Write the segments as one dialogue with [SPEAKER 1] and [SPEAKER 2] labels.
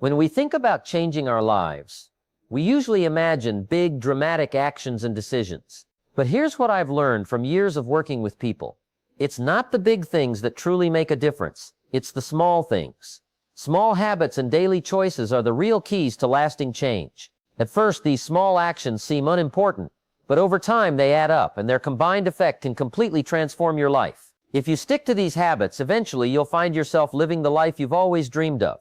[SPEAKER 1] When we think about changing our lives, we usually imagine big, dramatic actions and decisions. But here's what I've learned from years of working with people. It's not the big things that truly make a difference. It's the small things. Small habits and daily choices are the real keys to lasting change. At first, these small actions seem unimportant, but over time they add up, and their combined effect can completely transform your life. If you stick to these habits, eventually you'll find yourself living the life you've always dreamed of.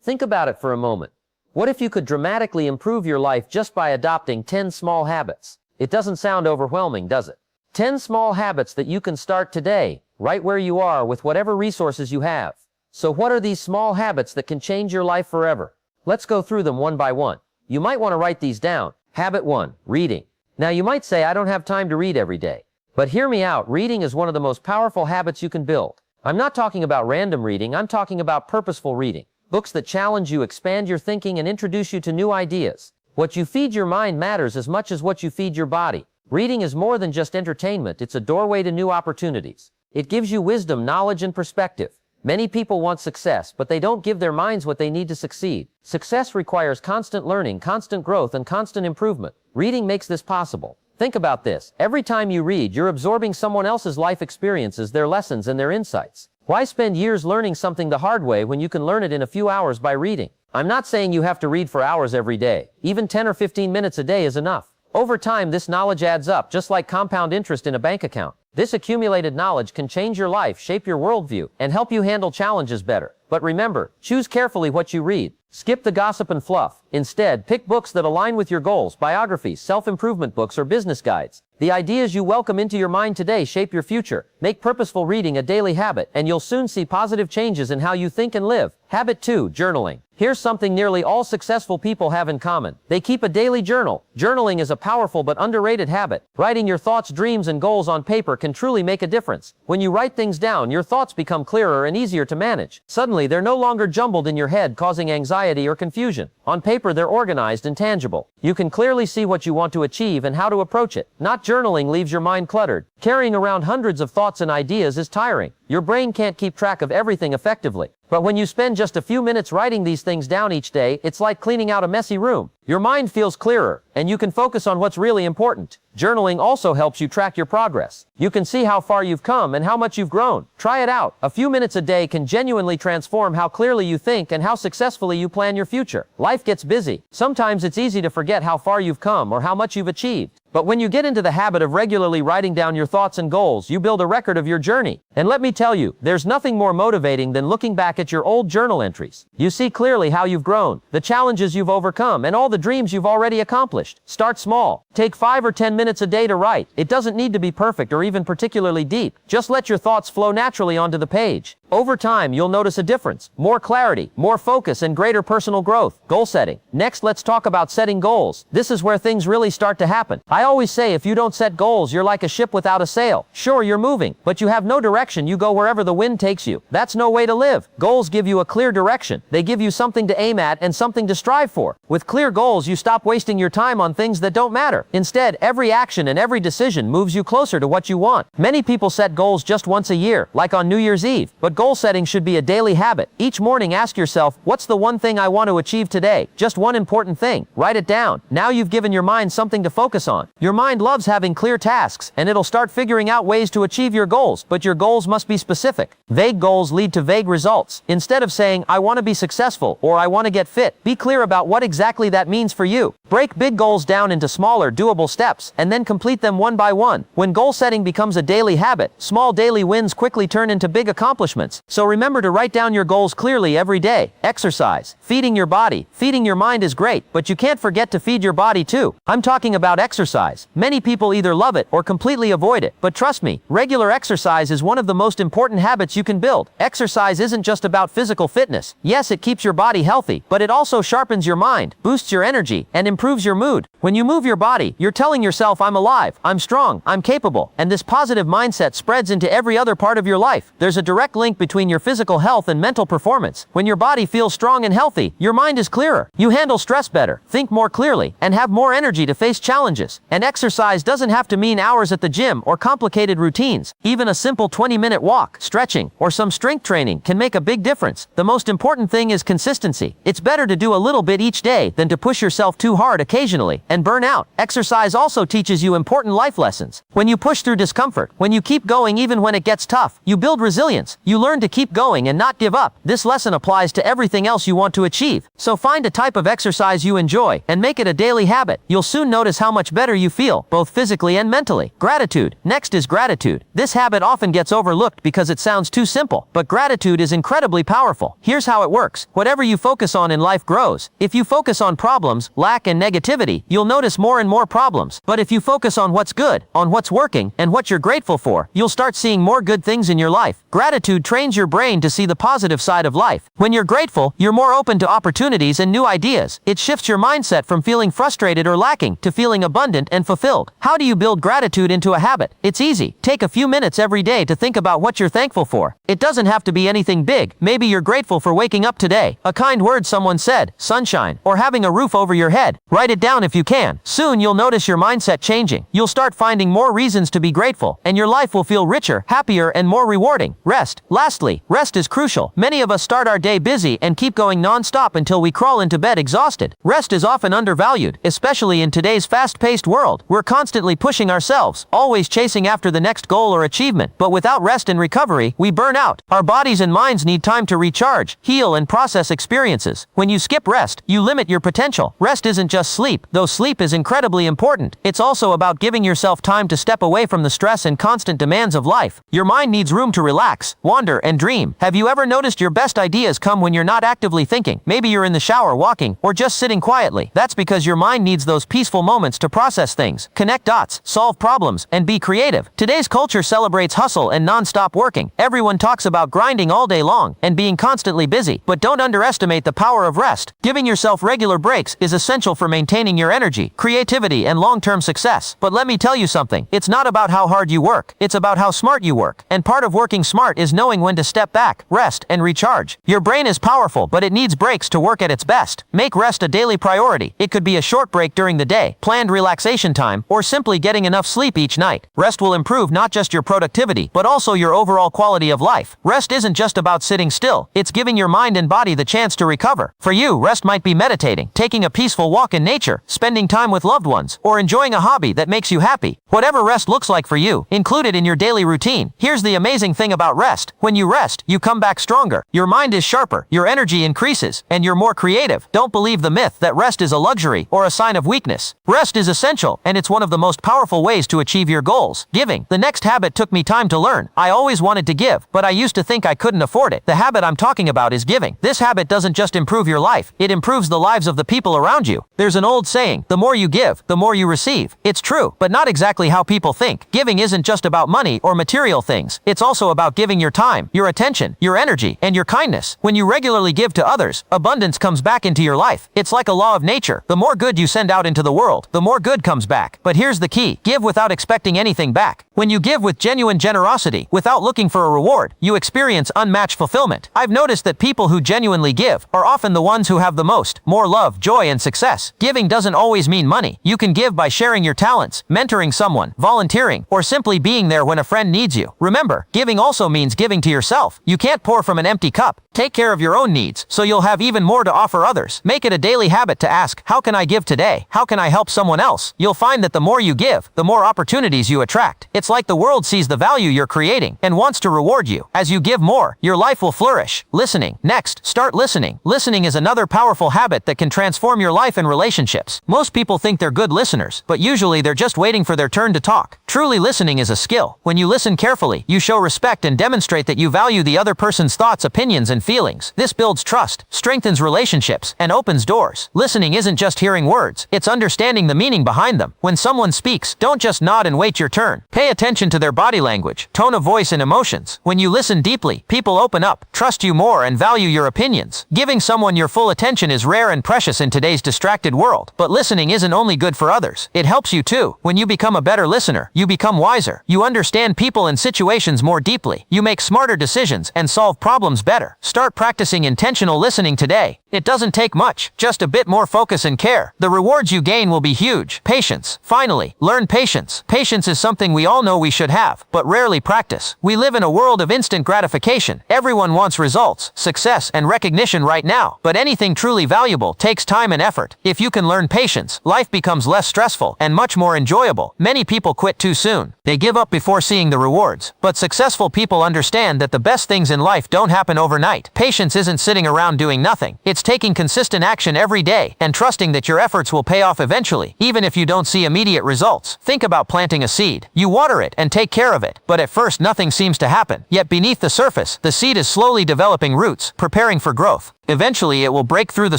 [SPEAKER 1] Think about it for a moment. What if you could dramatically improve your life just by adopting 10 small habits? It doesn't sound overwhelming, does it? 10 small habits that you can start today, right where you are with whatever resources you have. So what are these small habits that can change your life forever? Let's go through them one by one. You might want to write these down. Habit 1, reading. Now you might say, I don't have time to read every day. But hear me out, reading is one of the most powerful habits you can build. I'm not talking about random reading, I'm talking about purposeful reading. Books that challenge you, expand your thinking, and introduce you to new ideas. What you feed your mind matters as much as what you feed your body. Reading is more than just entertainment, it's a doorway to new opportunities. It gives you wisdom, knowledge, and perspective. Many people want success, but they don't give their minds what they need to succeed. Success requires constant learning, constant growth, and constant improvement. Reading makes this possible. Think about this. Every time you read, you're absorbing someone else's life experiences, their lessons, and their insights. Why spend years learning something the hard way when you can learn it in a few hours by reading? I'm not saying you have to read for hours every day. Even 10 or 15 minutes a day is enough. Over time, this knowledge adds up, just like compound interest in a bank account. This accumulated knowledge can change your life, shape your worldview, and help you handle challenges better. But remember, choose carefully what you read. Skip the gossip and fluff. Instead, pick books that align with your goals, biographies, self-improvement books, or business guides. The ideas you welcome into your mind today shape your future. Make purposeful reading a daily habit, and you'll soon see positive changes in how you think and live. Habit 2, journaling. Here's something nearly all successful people have in common. They keep a daily journal. Journaling is a powerful but underrated habit. Writing your thoughts, dreams, and goals on paper can truly make a difference. When you write things down, your thoughts become clearer and easier to manage. Suddenly, they're no longer jumbled in your head, causing anxiety or confusion. On paper, they're organized and tangible. You can clearly see what you want to achieve and how to approach it. Not journaling leaves your mind cluttered. Carrying around hundreds of thoughts and ideas is tiring. Your brain can't keep track of everything effectively. But when you spend just a few minutes writing these things down each day, it's like cleaning out a messy room. Your mind feels clearer, and you can focus on what's really important. Journaling also helps you track your progress. You can see how far you've come and how much you've grown. Try it out. A few minutes a day can genuinely transform how clearly you think and how successfully you plan your future. Life gets busy. Sometimes it's easy to forget how far you've come or how much you've achieved. But when you get into the habit of regularly writing down your thoughts and goals, you build a record of your journey. And let me tell you, there's nothing more motivating than looking back at your old journal entries. You see clearly how you've grown, the challenges you've overcome, and all the dreams you've already accomplished. Start small. Take 5 or 10 minutes a day to write. It doesn't need to be perfect or even particularly deep. Just let your thoughts flow naturally onto the page. Over time, you'll notice a difference. More clarity, more focus, and greater personal growth. Goal setting. Next, let's talk about setting goals. This is where things really start to happen. I always say if you don't set goals, you're like a ship without a sail. Sure, you're moving, but you have no direction. You go wherever the wind takes you. That's no way to live. Goals give you a clear direction. They give you something to aim at and something to strive for. With clear goals, you stop wasting your time on things that don't matter. Instead, every action and every decision moves you closer to what you want. Many people set goals just once a year, like on New Year's Eve, but goal setting should be a daily habit. Each morning, ask yourself, what's the one thing I want to achieve today? Just one important thing. Write it down. Now you've given your mind something to focus on. Your mind loves having clear tasks, and it'll start figuring out ways to achieve your goals, but your goals must be specific. Vague goals lead to vague results. Instead of saying, I want to be successful, or I want to get fit, be clear about what exactly that means for you. Break big goals down into smaller, doable steps, and then complete them one by one. When goal setting becomes a daily habit, small daily wins quickly turn into big accomplishments. So remember to write down your goals clearly every day. Exercise. Feeding your body. Feeding your mind is great, but you can't forget to feed your body too. I'm talking about exercise. Many people either love it or completely avoid it, but trust me, regular exercise is one of the most important habits you can build. Exercise isn't just about physical fitness. Yes, it keeps your body healthy, but it also sharpens your mind, boosts your energy, and improves improves your mood. When you move your body, you're telling yourself, I'm alive, I'm strong, I'm capable, and this positive mindset spreads into every other part of your life. There's a direct link between your physical health and mental performance. When your body feels strong and healthy, your mind is clearer. You handle stress better, think more clearly, and have more energy to face challenges. And exercise doesn't have to mean hours at the gym or complicated routines. Even a simple 20-minute walk, stretching, or some strength training can make a big difference. The most important thing is consistency. It's better to do a little bit each day than to push yourself too hard occasionally and burn out. Exercise also teaches you important life lessons. When you push through discomfort, when you keep going even when it gets tough, you build resilience. You learn to keep going and not give up. This lesson applies to everything else you want to achieve. So find a type of exercise you enjoy and make it a daily habit. You'll soon notice how much better you feel, both physically and mentally. Gratitude. Next is gratitude. This habit often gets overlooked because it sounds too simple, but gratitude is incredibly powerful. Here's how it works. Whatever you focus on in life grows. If you focus on problems, lack, and negativity, you'll notice more and more problems. But if you focus on what's good, on what's working, and what you're grateful for, you'll start seeing more good things in your life. Gratitude trains your brain to see the positive side of life. When you're grateful, you're more open to opportunities and new ideas. It shifts your mindset from feeling frustrated or lacking to feeling abundant and fulfilled. How do you build gratitude into a habit? It's easy. Take a few minutes every day to think about what you're thankful for. It doesn't have to be anything big. Maybe you're grateful for waking up today, a kind word someone said, sunshine, or having a roof over your head. Write it down if you can. Soon you'll notice your mindset changing. You'll start finding more reasons to be grateful, and your life will feel richer, happier, and more rewarding. Rest. Lastly, rest is crucial. Many of us start our day busy and keep going non-stop until we crawl into bed exhausted. Rest is often undervalued, especially in today's fast-paced world. We're constantly pushing ourselves, always chasing after the next goal or achievement. But without rest and recovery, we burn out. Our bodies and minds need time to recharge, heal, and process experiences. When you skip rest, you limit your potential. Rest isn't just sleep, though sleep is incredibly important. It's also about giving yourself time to step away from the stress and constant demands of life. Your mind needs room to relax, wander, and dream. Have you ever noticed your best ideas come when you're not actively thinking? Maybe you're in the shower walking, or just sitting quietly. That's because your mind needs those peaceful moments to process things, connect dots, solve problems, and be creative. Today's culture celebrates hustle and non-stop working. Everyone talks about grinding all day long and being constantly busy. But don't underestimate the power of rest. Giving yourself regular breaks is essential for maintaining your energy, creativity, and long-term success. But let me tell you something. It's not about how hard you work. It's about how smart you work. And part of working smart is knowing when to step back, rest, and recharge. Your brain is powerful, but it needs breaks to work at its best. Make rest a daily priority. It could be a short break during the day, planned relaxation time, or simply getting enough sleep each night. Rest will improve not just your productivity, but also your overall quality of life. Rest isn't just about sitting still. It's giving your mind and body the chance to recover. For you, rest might be meditating, taking a peaceful walk in nature, spending time with loved ones, or enjoying a hobby that makes you happy. Whatever rest looks like for you, include it in your daily routine. Here's the amazing thing about rest. When you rest, you come back stronger. Your mind is sharper, your energy increases, and you're more creative. Don't believe the myth that rest is a luxury or a sign of weakness. Rest is essential, and it's one of the most powerful ways to achieve your goals. Giving. The next habit took me time to learn. I always wanted to give, but I used to think I couldn't afford it. The habit I'm talking about is giving. This habit doesn't just improve your life, it improves the lives of the people around you. There's an old saying, the more you give, the more you receive. It's true, but not exactly how people think. Giving isn't just about money or material things. It's also about giving your time, your attention, your energy, and your kindness. When you regularly give to others, abundance comes back into your life. It's like a law of nature. The more good you send out into the world, the more good comes back. But here's the key. Give without expecting anything back. When you give with genuine generosity, without looking for a reward, you experience unmatched fulfillment. I've noticed that people who genuinely give are often the ones who have the most, more love, joy, and success. Giving doesn't always mean money. You can give by sharing your talents, mentoring someone, volunteering, or simply being there when a friend needs you. Remember, giving also means giving to yourself. You can't pour from an empty cup. Take care of your own needs, so you'll have even more to offer others. Make it a daily habit to ask, how can I give today? How can I help someone else? You'll find that the more you give, the more opportunities you attract. It's like the world sees the value you're creating and wants to reward you. As you give more, your life will flourish. Listening. Next, start listening. Listening is another powerful habit that can transform your life and relationships. Most people think they're good listeners, but usually they're just waiting for their turn to talk. Truly listening is a skill. When you listen carefully, you show respect and demonstrate that you value the other person's thoughts, opinions, and feelings. This builds trust, strengthens relationships, and opens doors. Listening isn't just hearing words, it's understanding the meaning behind them. When someone speaks, don't just nod and wait your turn. Pay attention to their body language, tone of voice, and emotions. When you listen deeply, people open up, trust you more, and value your opinions. Giving someone your full attention is rare and precious in today's distracted
[SPEAKER 2] connected world. But listening isn't only good for others. It helps you too. When you become a better listener, you become wiser. You understand people and situations more deeply. You make smarter decisions and solve problems better. Start practicing intentional listening today. It doesn't take much, just a bit more focus and care. The rewards you gain will be huge. Patience. Finally, learn patience. Patience is something we all know we should have, but rarely practice. We live in a world of instant gratification. Everyone wants results, success, and recognition right now. But anything truly valuable takes time and effort. If you can learn patience, life becomes less stressful and much more enjoyable. Many people quit too soon. They give up before seeing the rewards. But successful people understand that the best things in life don't happen overnight. Patience isn't sitting around doing nothing. It's taking consistent action every day and trusting that your efforts will pay off eventually, even if you don't see immediate results. Think about planting a seed. You water it and take care of it, but at first nothing seems to happen. Yet beneath the surface, the seed is slowly developing roots, preparing for growth. Eventually, it will break through the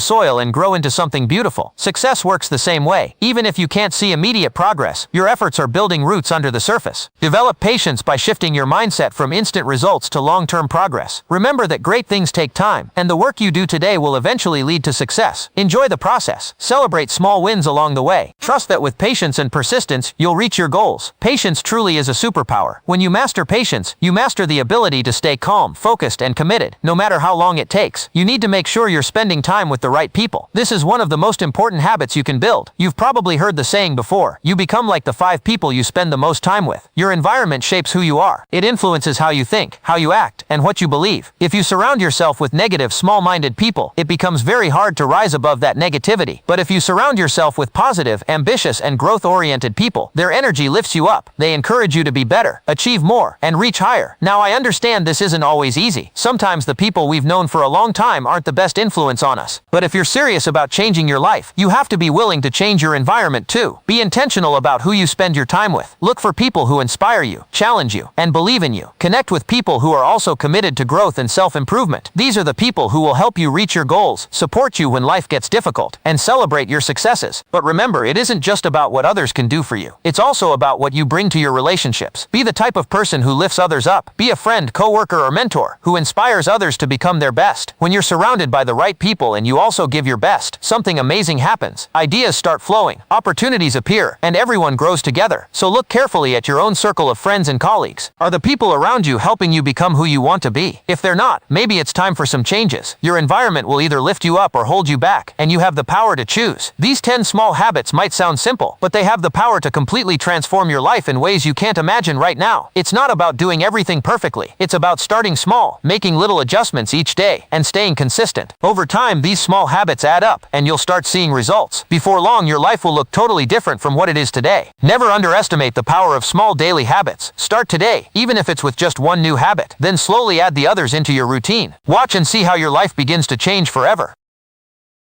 [SPEAKER 2] soil and grow into something beautiful. Success works the same way. Even if you can't see immediate progress, your efforts are building roots under the surface. Develop patience by shifting your mindset from instant results to long-term progress. Remember that great things take time, and the work you do today will eventually lead to success. Enjoy the process. Celebrate small wins along the way. Trust that with patience and persistence, you'll reach your goals. Patience truly is a superpower. When you master patience, you master the ability to stay calm, focused, and committed, no matter how long it takes. You need to make sure you're spending time with the right people. This is one of the most important habits you can build. You've probably heard the saying before, you become like the 5 people you spend the most time with. Your environment shapes who you are. It influences how you think, how you act, and what you believe. If you surround yourself with negative, small-minded people, it becomes very hard to rise above that negativity. But if you surround yourself with positive, ambitious, and growth-oriented people, their energy lifts you up. They encourage you to be better, achieve more, and reach higher. Now, I understand this isn't always easy. Sometimes the people we've known for a long time aren't the best influence on us. But if you're serious about changing your life, you have to be willing to change your environment too. Be intentional about who you spend your time with. Look for people who inspire you, challenge you, and believe in you. Connect with people who are also committed to growth and self-improvement. These are the people who will help you reach your goals, support you when life gets difficult, and celebrate your successes. But remember, it isn't just about what others can do for you. It's also about what you bring to your relationships. Be the type of person who lifts others up. Be a friend, coworker, or mentor who inspires others to become their best. When you're surrounded by the right people and you also give your best, something amazing happens. Ideas start flowing, opportunities appear, and everyone grows together. So look carefully at your own circle of friends and colleagues. Are the people around you helping you become who you want to be? If they're not, maybe it's time for some changes. Your environment will either lift you up or hold you back, and you have the power to choose. These 10 small habits might sound simple, but they have the power to completely transform your life in ways you can't imagine right now. It's not about doing everything perfectly. It's about starting small, making little adjustments each day, and staying consistent. Over time, these small habits add up, and you'll start seeing results. Before long, your life will look totally different from what it is today. Never underestimate the power of small daily habits. Start today, even if it's with just one new habit. Then slowly add the others into your routine. Watch and see how your life begins to change forever.